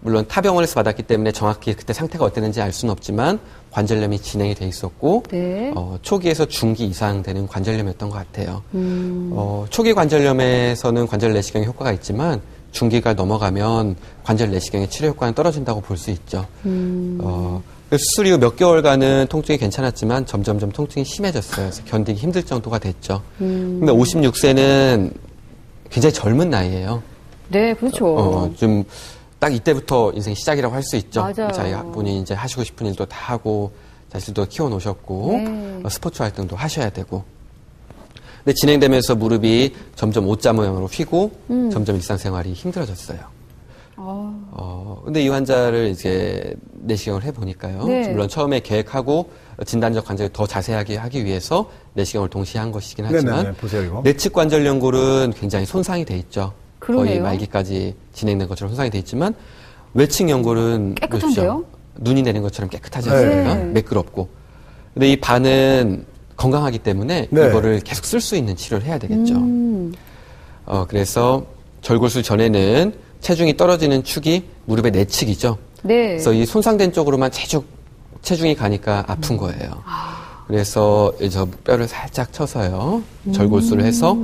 물론 타병원에서 받았기 때문에 정확히 그때 상태가 어땠는지 알 수는 없지만 관절염이 진행이 돼 있었고 네. 초기에서 중기 이상 되는 관절염이었던 것 같아요. 초기 관절염에서는 관절 내시경에 효과가 있지만 중기가 넘어가면 관절 내시경의 치료 효과는 떨어진다고 볼 수 있죠. 그 수술 이후 몇 개월간은 통증이 괜찮았지만 점점점 통증이 심해졌어요. 그래서 견디기 힘들 정도가 됐죠. 근데 56세는 굉장히 젊은 나이예요. 네, 그렇죠. 좀 딱 이때부터 인생 시작이라고 할 수 있죠. 맞아요. 자기가 본인이 이제 하시고 싶은 일도 다 하고 자식도 키워 놓으셨고 네. 스포츠 활동도 하셔야 되고. 근데 진행되면서 무릎이 점점 O자 모양으로 휘고 점점 일상생활이 힘들어졌어요. 근데 이 환자를 이제 내시경을 해보니까요. 네. 물론 처음에 계획하고 진단적 관절을 더 자세하게 하기 위해서 내시경을 동시에 한 것이긴 하지만 네네네, 보세요, 이거. 내측 관절 연골은 굉장히 손상이 돼 있죠. 거의 그러네요. 말기까지 진행된 것처럼 손상이 돼 있지만 외측 연골은 깨끗한데요? 보십시오. 눈이 내린 것처럼 깨끗하지 않습니까? 네. 매끄럽고. 근데 이 반은 건강하기 때문에 네. 이거를 계속 쓸 수 있는 치료를 해야 되겠죠. 그래서 절골술 전에는 체중이 떨어지는 축이 무릎의 내측이죠. 네. 그래서 이 손상된 쪽으로만 체중이 가니까 아픈 거예요. 그래서 저 뼈를 살짝 쳐서요. 절골술을 해서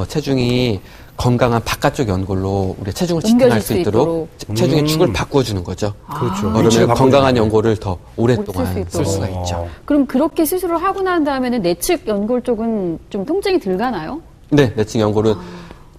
체중이 건강한 바깥쪽 연골로 우리 체중을 옮겨질 지탱할 수 수 있도록 체중의 축을 바꿔주는 거죠. 그렇죠. 그러면 위치를 건강한 바꿔주는 연골을 더 오랫동안 쓸 쓸 수 수가 있도록. 있죠. 그럼 그렇게 수술을 하고 난 다음에는 내측 연골 쪽은 좀 통증이 덜 가나요? 네, 내측 연골은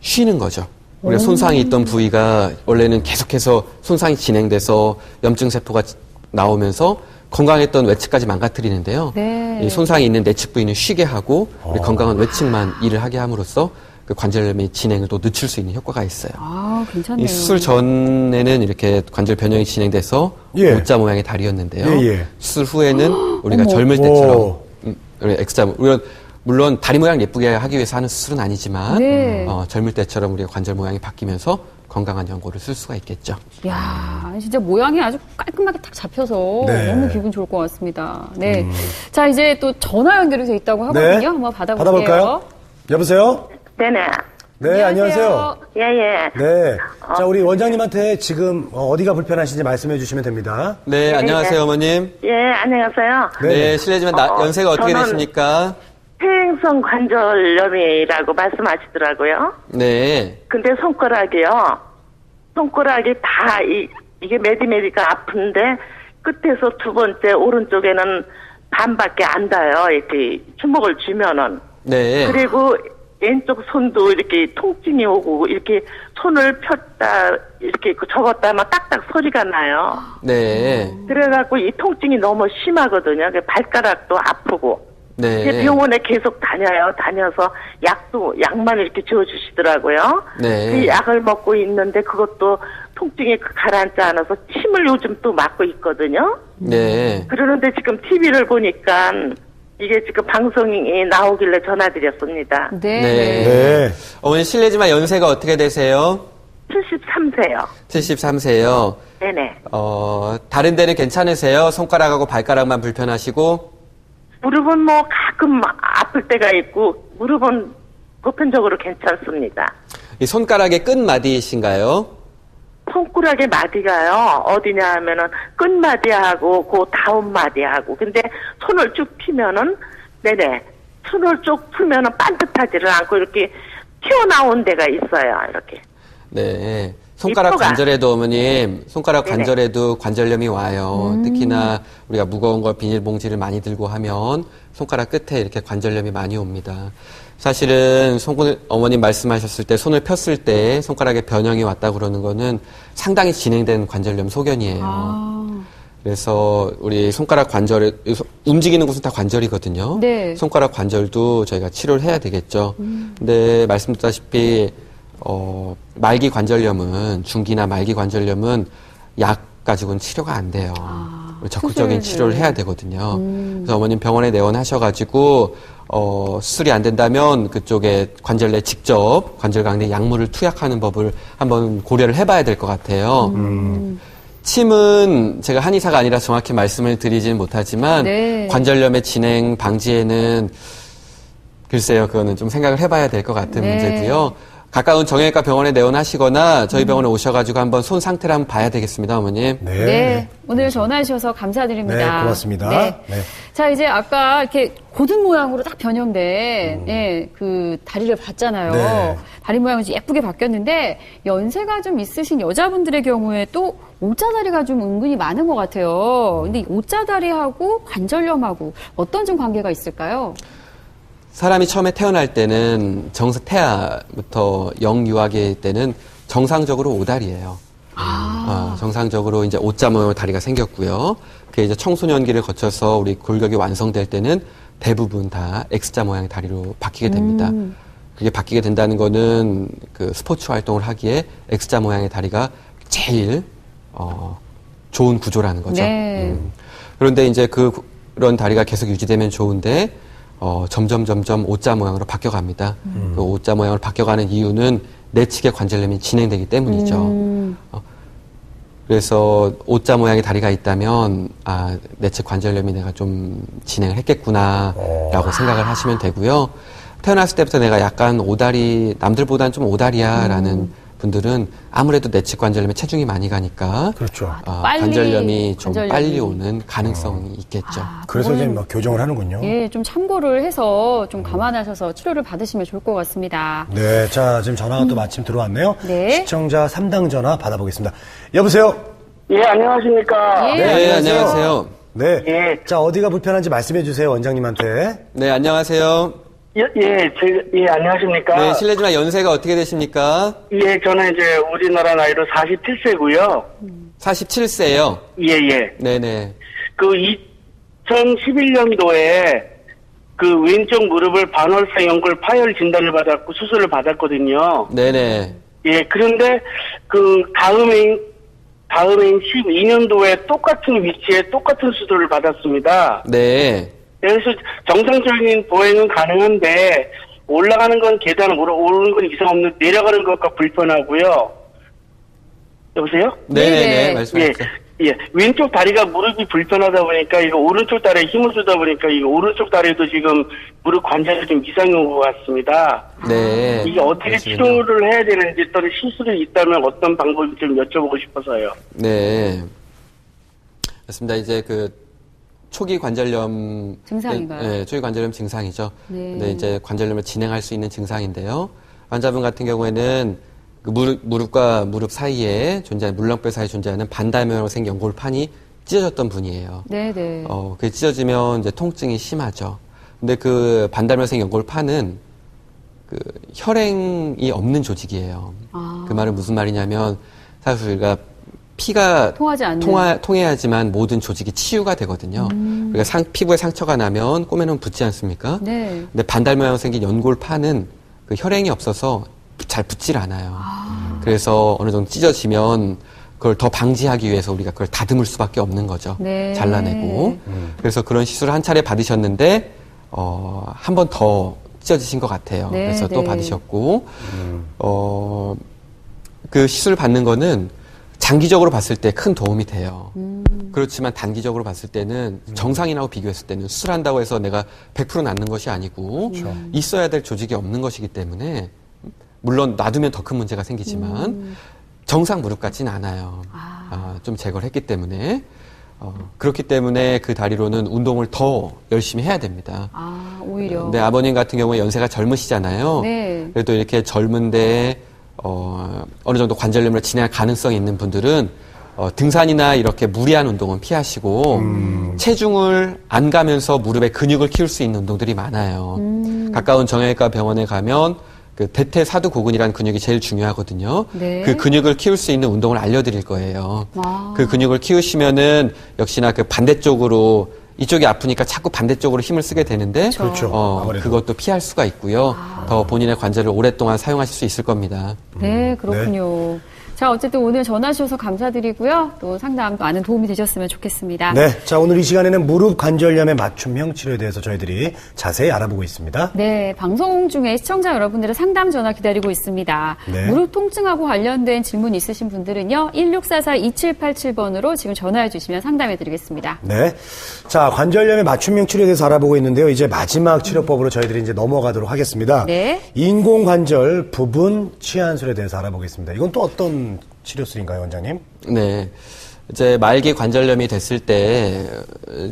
쉬는 거죠. 우리가 손상이 있던 부위가 원래는 계속해서 손상이 진행돼서 염증 세포가 나오면서 건강했던 외측까지 망가뜨리는데요. 네. 이 손상이 있는 내측 부위는 쉬게 하고 우리 건강한 외측만 일을 하게 함으로써 그 관절염의 진행을 또 늦출 수 있는 효과가 있어요. 아, 괜찮네요. 이 수술 전에는 이렇게 관절 변형이 진행돼서 예. O자 모양의 다리였는데요. 예, 예. 수술 후에는 우리가 어머. 젊을 때처럼 오. 우리 X자 물론 다리 모양 예쁘게 하기 위해서 하는 수술은 아니지만 네. 젊을 때처럼 우리가 관절 모양이 바뀌면서 건강한 연골을 쓸 수가 있겠죠. 야, 진짜 모양이 아주 깔끔하게 딱 잡혀서 네. 너무 기분 좋을 것 같습니다. 네. 자, 이제 또 전화 연결이 돼 있다고 하거든요. 네. 한번 받아볼게요. 받아볼까요? 여보세요? 네네. 네, 안녕하세요. 예예. 네. 자, 우리 원장님한테 지금 어디가 불편하신지 말씀해 주시면 됩니다. 네, 안녕하세요, 어머님. 예, 안녕하세요. 네. 네, 실례지만 연세가 어떻게 저는 되십니까? 퇴행성 관절염이라고 말씀하시더라고요. 네. 근데 손가락이 다 이게 메디메디가 아픈데 끝에서 두 번째 오른쪽에는 반밖에 안 닿아요. 이렇게 주먹을 쥐면은. 네. 그리고 왼쪽 손도 이렇게 통증이 오고 이렇게 손을 폈다 이렇게 접었다 하면 딱딱 소리가 나요. 네. 그래갖고 이 통증이 너무 심하거든요. 발가락도 아프고. 네. 이제 병원에 계속 다녀서 약만 이렇게 지어주시더라고요. 네. 그 약을 먹고 있는데 그것도 통증이 가라앉지 않아서 침을 요즘 또 맞고 있거든요. 네. 그러는데 지금 TV를 보니까 이게 지금 방송이 나오길래 전화드렸습니다. 네. 네. 네. 어머니 실례지만 연세가 어떻게 되세요? 73세요. 73세요. 네네. 다른 데는 괜찮으세요? 손가락하고 발가락만 불편하시고? 무릎은 뭐 가끔 아플 때가 있고 무릎은 보편적으로 괜찮습니다. 이 손가락의 끝마디이신가요? 손가락의 마디가요. 어디냐 하면은 끝마디하고 그 다음 마디하고. 근데 손을 쭉 피면은 네네. 손을 쭉 풀면은 반듯하지를 않고 이렇게 튀어나온 데가 있어요. 이렇게. 네. 손가락 이뻐가. 관절에도 어머님, 손가락 네네. 관절에도 관절염이 와요. 특히나 우리가 무거운 걸 비닐봉지를 많이 들고 하면 손가락 끝에 이렇게 관절염이 많이 옵니다. 사실은 어머님 말씀하셨을 때 손을 폈을 때 손가락에 변형이 왔다 그러는 거는 상당히 진행된 관절염 소견이에요. 그래서 우리 손가락 관절에 움직이는 곳은 다 관절이거든요. 네. 손가락 관절도 저희가 치료를 해야 되겠죠. 근데 말씀드렸다시피 말기 관절염은 중기나 말기 관절염은 약 가지고는 치료가 안 돼요. 적극적인 치료를 해야 되거든요. 그래서 어머님 병원에 내원하셔가지고 수술이 안 된다면 그쪽에 관절내 직접 관절강내 약물을 투약하는 법을 한번 고려를 해봐야 될 것 같아요. 침은 제가 한의사가 아니라 정확히 말씀을 드리지는 못하지만 네. 관절염의 진행 방지에는 글쎄요, 그거는 좀 생각을 해봐야 될 것 같은 네. 문제고요. 가까운 정형외과 병원에 내원하시거나 저희 병원에 오셔가지고 한번 손 상태를 한번 봐야 되겠습니다, 어머님. 네. 네. 오늘 전화해 주셔서 감사드립니다. 네, 고맙습니다. 네. 네. 자, 이제 아까 이렇게 고든 모양으로 딱 변형된, 예, 그 다리를 봤잖아요. 네. 다리 모양이 좀 예쁘게 바뀌었는데, 연세가 좀 있으신 여자분들의 경우에 또 오자다리가 좀 은근히 많은 것 같아요. 근데 이 오자다리하고 관절염하고 어떤 좀 관계가 있을까요? 사람이 처음에 태어날 때는 태아부터 영유아기 때는 정상적으로 오다리예요. 정상적으로 이제 O자 모양의 다리가 생겼고요. 그게 이제 청소년기를 거쳐서 우리 골격이 완성될 때는 대부분 다 X자 모양의 다리로 바뀌게 됩니다. 그게 바뀌게 된다는 거는 그 스포츠 활동을 하기에 X자 모양의 다리가 제일 좋은 구조라는 거죠. 네. 그런데 이제 그런 다리가 계속 유지되면 좋은데 점점 O자 모양으로 바뀌어갑니다. 그 O자 모양으로 바뀌어가는 이유는 내측의 관절염이 진행되기 때문이죠. 그래서 O자 모양의 다리가 있다면 내측 관절염이 내가 좀 진행을 했겠구나라고 생각을 하시면 되고요. 태어났을 때부터 내가 약간 오다리 남들보다는 좀 오다리야라는 분들은 아무래도 내측 관절염에 체중이 많이 가니까 그렇죠. 빨리 관절염이 좀 관절염이. 빨리 오는 가능성이 있겠죠. 그래서 이제 막 교정을 하는군요. 예, 좀 참고를 해서 좀 감안하셔서 치료를 받으시면 좋을 것 같습니다. 네, 자, 지금 전화가 또 마침 들어왔네요. 네. 시청자 3당 전화 받아보겠습니다. 여보세요? 예, 안녕하십니까. 예. 네, 안녕하세요. 네. 예. 자, 어디가 불편한지 말씀해 주세요, 원장님한테. 네, 안녕하세요. 안녕하십니까. 네, 실례지만 연세가 어떻게 되십니까? 예, 저는 이제 우리나라 나이로 47세고요. 47세요. 예. 네네. 그 2011년도에 그 왼쪽 무릎을 반월사 연골 파열 진단을 받았고 수술을 받았거든요. 네네. 예, 그런데 그 다음해인 12년도에 똑같은 위치에 똑같은 수술을 받았습니다. 네. 그래서 정상적인 보행은 가능한데 올라가는 건 계단 오르는 건 이상 없는 내려가는 것과 불편하고요. 여보세요? 네네네. 예, 말씀하세요. 예. 왼쪽 다리가 무릎이 불편하다 보니까 이거 오른쪽 다리에 힘을 주다 보니까 이거 오른쪽 다리도 지금 무릎 관절이 좀 이상이 온 것 같습니다. 네. 이게 어떻게 그렇습니다. 치료를 해야 되는지 또는 시술이 있다면 어떤 방법이 좀 여쭤보고 싶어서요. 네. 맞습니다. 이제 그 초기 관절염 증상인가요? 네, 초기 관절염 증상이죠. 네. 근데 이제 관절염을 진행할 수 있는 증상인데요. 환자분 같은 경우에는 그 무릎과 무릎 사이에 존재하는 물렁뼈 사이에 존재하는 반달면으로 생긴 연골판이 찢어졌던 분이에요. 네네. 그게 찢어지면 이제 통증이 심하죠. 근데 그 반달면으로 생긴 연골판은 그 혈행이 없는 조직이에요. 그 말은 무슨 말이냐면 사실 우리가 피가 통하지 않는. 통해야지만 모든 조직이 치유가 되거든요. 그러니까 피부에 상처가 나면 꼬매놓으면 붓지 않습니까? 네. 근데 반달 모양 생긴 연골판은 그 혈행이 없어서 잘 붙질 않아요. 그래서 어느 정도 찢어지면 그걸 더 방지하기 위해서 우리가 그걸 다듬을 수밖에 없는 거죠. 네. 잘라내고. 그래서 그런 시술을 한 차례 받으셨는데 한 번 더 찢어지신 것 같아요. 네, 그래서 또 네. 받으셨고 그 시술 받는 거는 장기적으로 봤을 때 큰 도움이 돼요. 그렇지만 단기적으로 봤을 때는 정상인하고 비교했을 때는 수술한다고 해서 내가 100% 낫는 것이 아니고 있어야 될 조직이 없는 것이기 때문에 물론 놔두면 더 큰 문제가 생기지만 정상 무릎 같지는 않아요. 좀 제거를 했기 때문에 그렇기 때문에 그 다리로는 운동을 더 열심히 해야 됩니다. 오히려. 근데 아버님 같은 경우에 연세가 젊으시잖아요. 네. 그래도 이렇게 젊은데 어느 정도 관절염을 진행할 가능성이 있는 분들은 등산이나 이렇게 무리한 운동은 피하시고 체중을 안 가면서 무릎에 근육을 키울 수 있는 운동들이 많아요. 가까운 정형외과 병원에 가면 그 대퇴사두고근이라는 근육이 제일 중요하거든요. 네. 그 근육을 키울 수 있는 운동을 알려드릴 거예요. 그 근육을 키우시면은 역시나 그 반대쪽으로 이쪽이 아프니까 자꾸 반대쪽으로 힘을 쓰게 되는데 그렇죠. 아무래도. 그것도 피할 수가 있고요. 더 본인의 관절을 오랫동안 사용하실 수 있을 겁니다. 네, 그렇군요. 자, 어쨌든 오늘 전화 주셔서 감사드리고요. 또 상담 많은 도움이 되셨으면 좋겠습니다. 네. 자, 오늘 이 시간에는 무릎 관절염의 맞춤형 치료에 대해서 저희들이 자세히 알아보고 있습니다. 네, 방송 중에 시청자 여러분들의 상담 전화 기다리고 있습니다. 네. 무릎 통증하고 관련된 질문 있으신 분들은요. 1644-2787번으로 지금 전화해 주시면 상담해 드리겠습니다. 네. 자, 관절염의 맞춤형 치료에 대해서 알아보고 있는데요. 이제 마지막 치료법으로 저희들이 이제 넘어가도록 하겠습니다. 네. 인공관절 부분 치환술에 대해서 알아보겠습니다. 이건 또 어떤 치료술인가요, 원장님? 네. 이제 말기 관절염이 됐을 때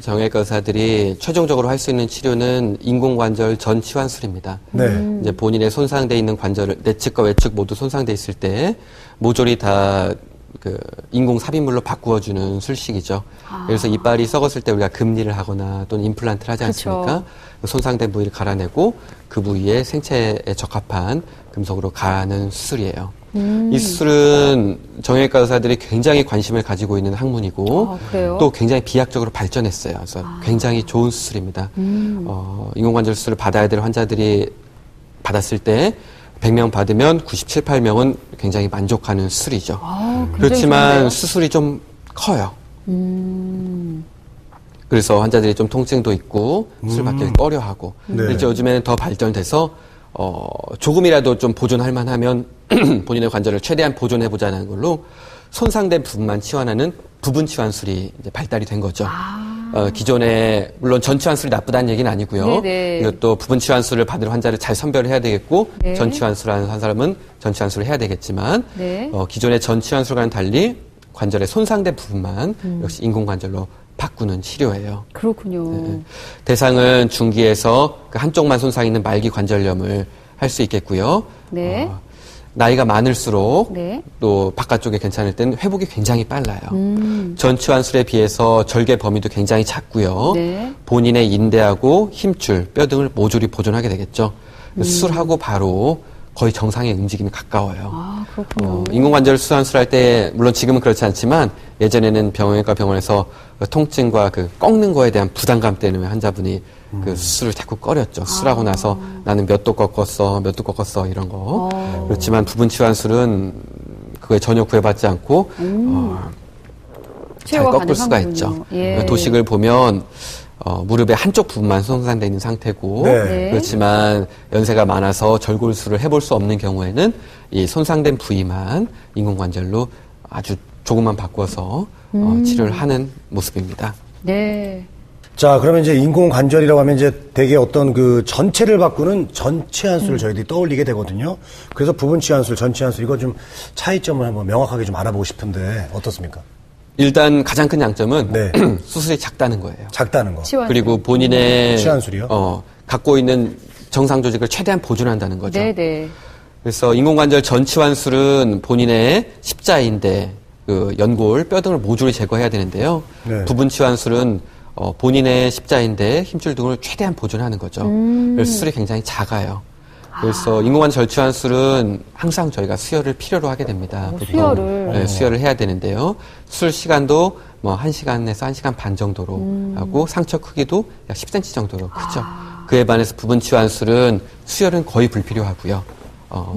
정형외과 의사들이 최종적으로 할 수 있는 치료는 인공관절 전 치환술입니다. 네. 이제 본인의 손상돼 있는 관절을 내측과 외측 모두 손상돼 있을 때 모조리 다 그 인공 삽입물로 바꾸어주는 술식이죠. 그래서 이빨이 썩었을 때 우리가 금리를 하거나 또는 임플란트를 하지 않습니까? 그 손상된 부위를 갈아내고 그 부위에 생체에 적합한 금속으로 가는 수술이에요. 이 수술은 정형외과 의사들이 굉장히 관심을 가지고 있는 학문이고 그래요? 또 굉장히 비약적으로 발전했어요. 그래서 굉장히 좋은 수술입니다. 인공관절 수술을 받아야 될 환자들이 받았을 때 100명 받으면 97, 8명은 굉장히 만족하는 수술이죠. 굉장히 그렇지만 좋은데요? 수술이 좀 커요. 그래서 환자들이 좀 통증도 있고 수술 받기 꺼려하고 네. 이제 요즘에는 더 발전돼서 조금이라도 좀 보존할 만하면 본인의 관절을 최대한 보존해보자는 걸로 손상된 부분만 치환하는 부분 치환술이 이제 발달이 된 거죠. 기존에 물론 전치환술이 나쁘다는 얘기는 아니고요. 네네. 이것도 부분 치환술을 받을 환자를 잘 선별을 해야 되겠고 네. 전치환술을 한 사람은 전치환술을 해야 되겠지만 네. 기존의 전치환술과는 달리 관절의 손상된 부분만 역시 인공관절로 바꾸는 치료예요. 그렇군요. 대상은 중기에서 그 한쪽만 손상 있는 말기 관절염을 할 수 있겠고요. 네. 나이가 많을수록 네. 또 바깥쪽에 괜찮을 때는 회복이 굉장히 빨라요. 전치환술에 비해서 절개 범위도 굉장히 작고요. 네. 본인의 인대하고 힘줄, 뼈 등을 모조리 보존하게 되겠죠. 수술하고 바로 거의 정상의 움직임이 가까워요. 아, 그렇군요. 인공관절 수술할 때 물론 지금은 그렇지 않지만 예전에는 병원과 병원에서 통증과 그 꺾는 거에 대한 부담감 때문에 환자분이 그 수술을 자꾸 꺼렸죠. 수술하고 나서 나는 몇 도 꺾었어 이런 거. 그렇지만 부분 치환술은 그거에 전혀 구애받지 않고 잘 치료가 꺾을 수가 가능하군요. 있죠. 예. 도식을 보면 무릎의 한쪽 부분만 손상되어 있는 상태고 네. 그렇지만 연세가 많아서 절골수를 해볼 수 없는 경우에는 이 손상된 부위만 인공관절로 아주 조금만 바꿔서 치료를 하는 모습입니다. 네. 자, 그러면 이제 인공관절이라고 하면 이제 되게 어떤 그 전체를 바꾸는 전치환술을 저희들이 떠올리게 되거든요. 그래서 부분치환술, 전치환술 이거 좀 차이점을 한번 명확하게 좀 알아보고 싶은데 어떻습니까? 일단 가장 큰 양점은 네. 수술이 작다는 거예요. 작다는 거. 치환술. 그리고 본인의 치환술이요? 갖고 있는 정상 조직을 최대한 보존한다는 거죠. 네네. 그래서 인공관절 전치환술은 본인의 십자인대, 그 연골, 뼈 등을 모조리 제거해야 되는데요. 네. 부분치환술은 본인의 십자인대, 힘줄 등을 최대한 보존하는 거죠. 그래서 수술이 굉장히 작아요. 그래서 인공관절 전치환술은 항상 저희가 수혈을 필요로 하게 됩니다. 수혈을. 네, 수혈을 해야 되는데요. 수술 시간도 뭐 1시간에서 1시간 반 정도로 하고 상처 크기도 약 10cm 정도로 크죠. 그에 반해서 부분치환술은 수혈은 거의 불필요하고요.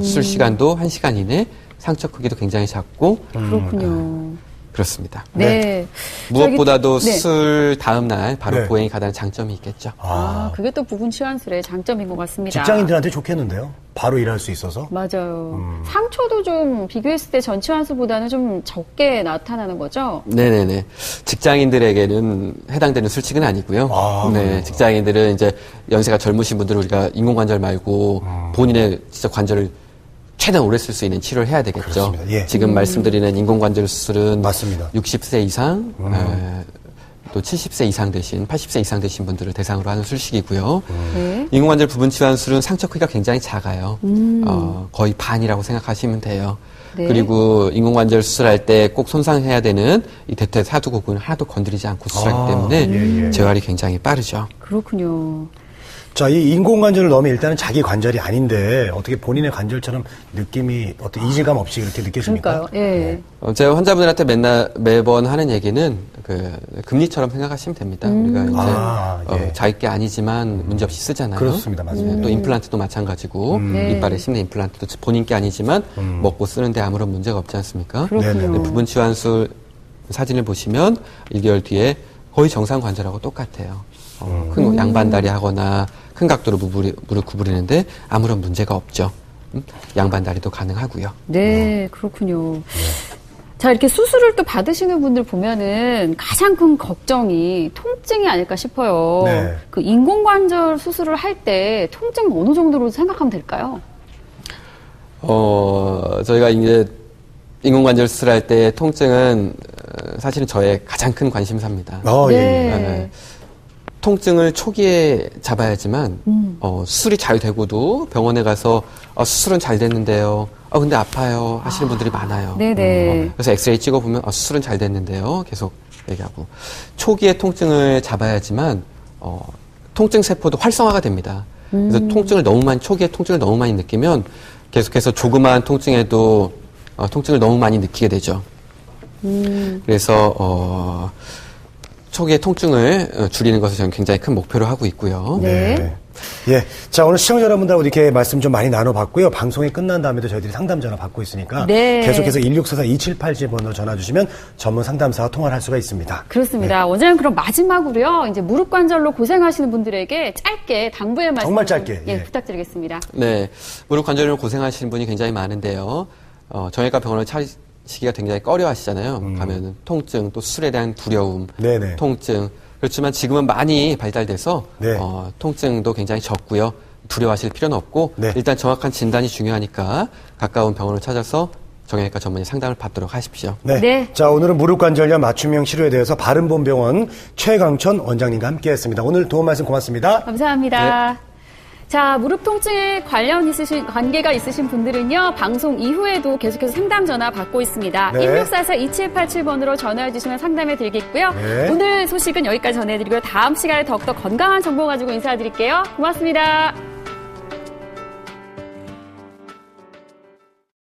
수술 시간도 1시간 이내, 상처 크기도 굉장히 작고 그렇군요. 그렇습니다. 네. 무엇보다도 네. 수술 다음 날 바로 네. 보행이 가다는 장점이 있겠죠. 아, 그게 또 부분 치환술의 장점인 것 같습니다. 직장인들한테 좋겠는데요. 바로 일할 수 있어서. 맞아요. 상처도 좀 비교했을 때 전치환술보다는 좀 적게 나타나는 거죠? 네네네. 직장인들에게는 해당되는 술칙은 아니고요. 아, 네, 직장인들은 이제 연세가 젊으신 분들은 우리가 인공관절 말고 본인의 진짜 관절을 최대한 오래 쓸 수 있는 치료를 해야 되겠죠. 그렇습니다. 예. 지금 말씀드리는 인공관절 수술은 맞습니다. 60세 이상, 또 70세 이상 되신, 80세 이상 되신 분들을 대상으로 하는 술식이고요. 네. 인공관절 부분 치환술은 상처 크기가 굉장히 작아요. 거의 반이라고 생각하시면 돼요. 네. 그리고 인공관절 수술할 때 꼭 손상해야 되는 이 대퇴 사두곡은 하나도 건드리지 않고 수술하기 때문에 재활이 굉장히 빠르죠. 그렇군요. 자, 이 인공관절을 넣으면 일단은 자기 관절이 아닌데 어떻게 본인의 관절처럼 느낌이 어떤 이질감 없이 그렇게 느껴집니까? 그러니까요. 예. 제가 환자분들한테 매번 하는 얘기는 그 금리처럼 생각하시면 됩니다. 우리가 이제 예. 자기 게 아니지만 문제없이 쓰잖아요. 그렇습니다. 맞습니다. 또 임플란트도 마찬가지고 네. 이빨에 심는 임플란트도 본인 게 아니지만 먹고 쓰는데 아무런 문제가 없지 않습니까? 그렇군요. 근데 부분 치환술 사진을 보시면 1개월 뒤에 거의 정상 관절하고 똑같아요. 큰 양반다리 하거나 큰 각도로 무릎 구부리는데 아무런 문제가 없죠. 양반다리도 가능하고요. 네, 그렇군요. 자, 이렇게 수술을 또 받으시는 분들 보면은 가장 큰 걱정이 통증이 아닐까 싶어요. 네. 그 인공관절 수술을 할 때 통증 어느 정도로 생각하면 될까요? 저희가 이제 인공관절 수술할 때 통증은 사실은 저의 가장 큰 관심사입니다. 예. 네. 통증을 초기에 잡아야지만 수술이 잘 되고도 병원에 가서 수술은 잘 됐는데요. 근데 아파요 하시는 분들이 많아요. 네네. 그래서 엑스레이 찍어보면 수술은 잘 됐는데요. 계속 얘기하고 초기에 통증을 잡아야지만 통증 세포도 활성화가 됩니다. 그래서 초기에 통증을 너무 많이 느끼면 계속해서 조그마한 통증에도 통증을 너무 많이 느끼게 되죠. 그래서 초기에 통증을 줄이는 것을 저는 굉장히 큰 목표로 하고 있고요. 네. 예. 자, 오늘 시청자 여러분들하고 이렇게 말씀 좀 많이 나눠봤고요. 방송이 끝난 다음에도 저희들이 상담 전화 받고 있으니까 네. 계속해서 1644-2787번으로 전화 주시면 전문 상담사와 통화를 할 수가 있습니다. 그렇습니다. 원장님 그럼 마지막으로요. 이제 무릎 관절로 고생하시는 분들에게 짧게 당부의 말씀 정말 짧게, 예, 예. 부탁드리겠습니다. 네. 무릎 관절염으로 고생하시는 분이 굉장히 많은데요. 정형외과 병원을 찾으시기가 굉장히 꺼려 하시잖아요. 가면은 통증, 또 수술에 대한 두려움, 네네. 통증, 그렇지만 지금은 많이 발달돼서 네. 통증도 굉장히 적고요. 두려워하실 필요는 없고 네. 일단 정확한 진단이 중요하니까 가까운 병원을 찾아서 정형외과 전문의 상담을 받도록 하십시오. 네. 네. 자, 오늘은 무릎관절염 맞춤형 치료에 대해서 바른본병원 최강천 원장님과 함께했습니다. 오늘 도움 말씀 고맙습니다. 감사합니다. 자, 무릎 통증에 관계가 있으신 분들은요, 방송 이후에도 계속해서 상담 전화 받고 있습니다. 네. 1644-2787번으로 전화해 주시면 상담해 드리겠고요. 네. 오늘 소식은 여기까지 전해드리고요. 다음 시간에 더욱더 건강한 정보 가지고 인사드릴게요. 고맙습니다.